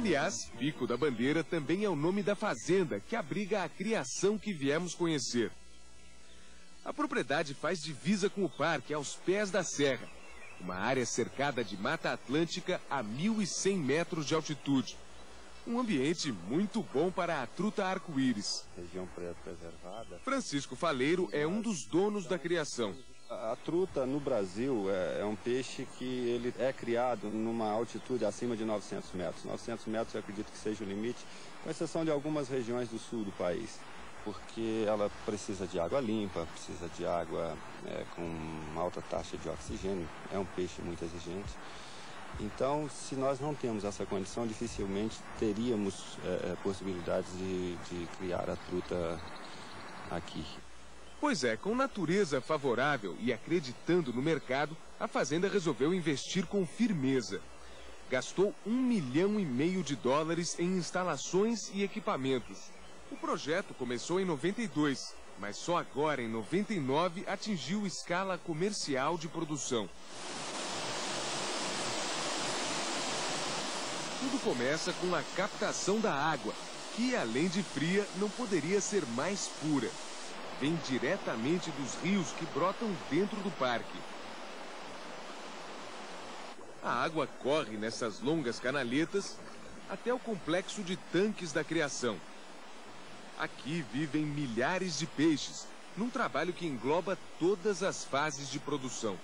Aliás, Pico da Bandeira também é o nome da fazenda que abriga a criação que viemos conhecer. A propriedade faz divisa com o parque aos pés da serra, uma área cercada de Mata Atlântica a 1.100 metros de altitude. Um ambiente muito bom para a truta arco-íris. Região preservada. Francisco Faleiro é um dos donos da criação. A truta no Brasil é um peixe que ele é criado numa altitude acima de 900 metros. 900 metros eu acredito que seja o limite, com exceção de algumas regiões do sul do país, porque ela precisa de água limpa, precisa de água com uma alta taxa de oxigênio, é um peixe muito exigente. Então, se nós não temos essa condição, dificilmente teríamos possibilidades de criar a truta aqui. Pois é, com natureza favorável e acreditando no mercado, a fazenda resolveu investir com firmeza. Gastou US$ 1,5 milhão em instalações e equipamentos. O projeto começou em 92, mas só agora, em 99, atingiu escala comercial de produção. Tudo começa com a captação da água, que, além de fria, não poderia ser mais pura. Vem diretamente dos rios que brotam dentro do parque. A água corre nessas longas canaletas até o complexo de tanques da criação. Aqui vivem milhares de peixes, num trabalho que engloba todas as fases de produção.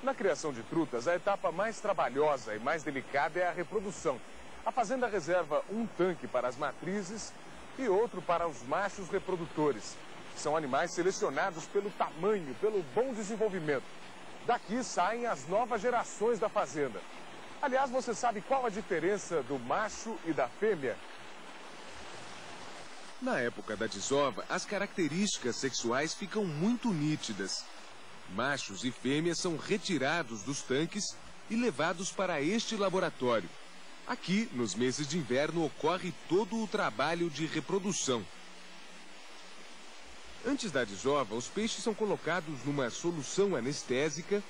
Na criação de trutas, a etapa mais trabalhosa e mais delicada é a reprodução. A fazenda reserva um tanque para as matrizes e outro para os machos reprodutores. São animais selecionados pelo tamanho, pelo bom desenvolvimento. Daqui saem as novas gerações da fazenda. Aliás, você sabe qual a diferença do macho e da fêmea? Na época da desova, as características sexuais ficam muito nítidas. Machos e fêmeas são retirados dos tanques e levados para este laboratório. Aqui, nos meses de inverno, ocorre todo o trabalho de reprodução. Antes da desova, os peixes são colocados numa solução anestésica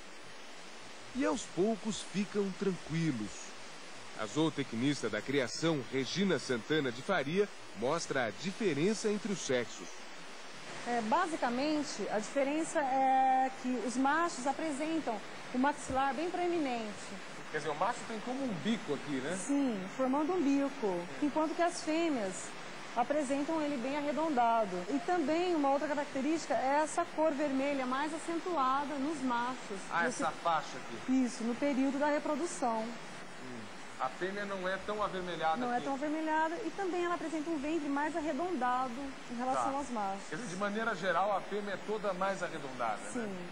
e aos poucos ficam tranquilos. A zootecnista da criação, Regina Santana de Faria, mostra a diferença entre os sexos. Basicamente, a diferença é que os machos apresentam o maxilar bem proeminente. Quer dizer, o macho tem como um bico aqui, né? Sim, formando um bico, enquanto que as fêmeas apresentam ele bem arredondado. E também uma outra característica é essa cor vermelha mais acentuada nos machos. Essa faixa aqui. Isso, no período da reprodução. A fêmea não é tão avermelhada Não aqui. é tão avermelhada e também ela apresenta um ventre mais arredondado em relação aos machos. Quer dizer, de maneira geral, a fêmea é toda mais arredondada, Sim. né?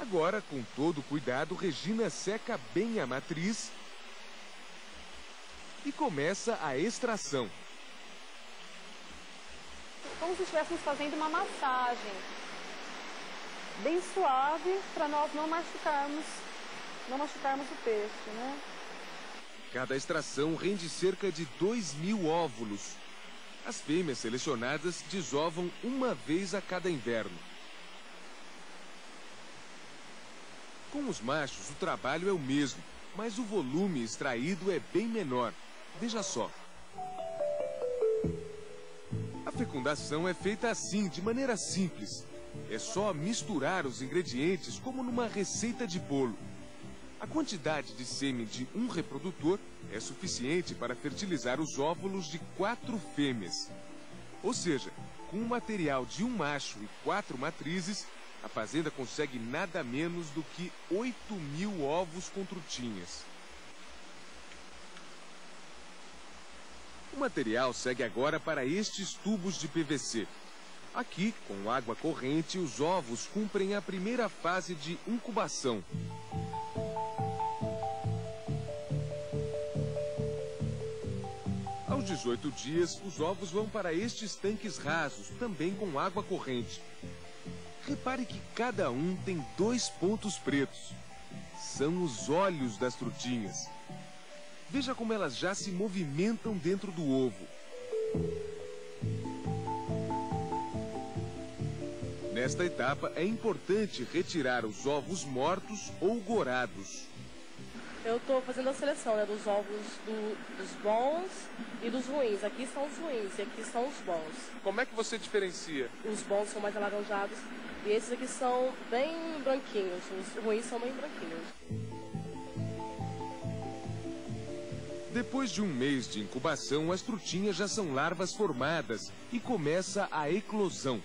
Agora, com todo cuidado, Regina seca bem a matriz e começa a extração. Como se estivéssemos fazendo uma massagem bem suave para nós não machucarmos o peixe, né? Cada extração rende cerca de 2.000 óvulos. As fêmeas selecionadas desovam uma vez a cada inverno. Com os machos, o trabalho é o mesmo, mas o volume extraído é bem menor. Veja só. A fecundação é feita assim, de maneira simples. É só misturar os ingredientes como numa receita de bolo. A quantidade de sêmen de um reprodutor é suficiente para fertilizar os óvulos de 4 fêmeas. Ou seja, com o material de um macho e 4 matrizes, a fazenda consegue nada menos do que 8.000 ovos com trutinhas. O material segue agora para estes tubos de PVC. Aqui, com água corrente, os ovos cumprem a primeira fase de incubação. Aos 18 dias, os ovos vão para estes tanques rasos, também com água corrente. Repare que cada um tem 2 pontos pretos. São os olhos das trutinhas. Veja como elas já se movimentam dentro do ovo. Nesta etapa, é importante retirar os ovos mortos ou gorados. Eu estou fazendo a seleção, né, dos ovos dos bons e dos ruins. Aqui são os ruins e aqui são os bons. Como é que você diferencia? Os bons são mais alaranjados e esses aqui são bem branquinhos. Os ruins são bem branquinhos. Depois de um mês de incubação, as trutinhas já são larvas formadas e começa a eclosão.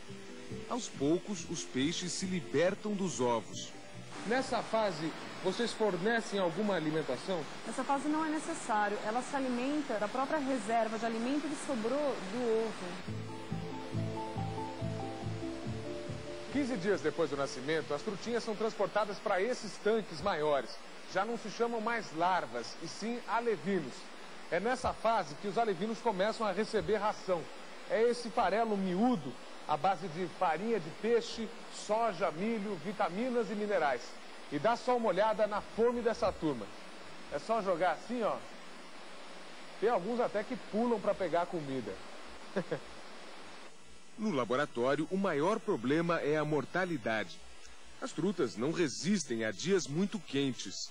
Aos poucos, os peixes se libertam dos ovos. Nessa fase, vocês fornecem alguma alimentação? Nessa fase não é necessário, ela se alimenta da própria reserva de alimento que sobrou do ovo. 15 dias depois do nascimento, as trutinhas são transportadas para esses tanques maiores. Já não se chamam mais larvas, e sim alevinos. É nessa fase que os alevinos começam a receber ração. É esse farelo miúdo, à base de farinha de peixe, soja, milho, vitaminas e minerais. E dá só uma olhada na fome dessa turma. É só jogar assim, ó. Tem alguns até que pulam para pegar a comida. No laboratório, o maior problema é a mortalidade. As trutas não resistem a dias muito quentes.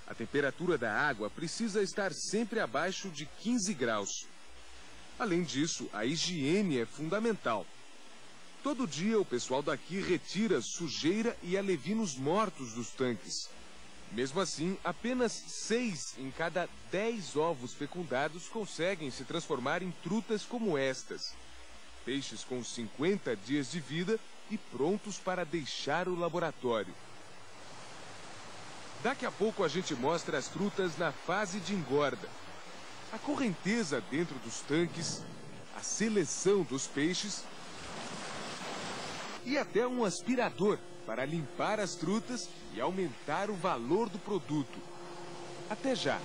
A temperatura da água precisa estar sempre abaixo de 15 graus. Além disso, a higiene é fundamental. Todo dia o pessoal daqui retira sujeira e alevinos mortos dos tanques. Mesmo assim, apenas 6 em cada 10 ovos fecundados conseguem se transformar em trutas como estas. Peixes com 50 dias de vida e prontos para deixar o laboratório. Daqui a pouco a gente mostra as trutas na fase de engorda. A correnteza dentro dos tanques, a seleção dos peixes e até um aspirador para limpar as trutas e aumentar o valor do produto. Até já!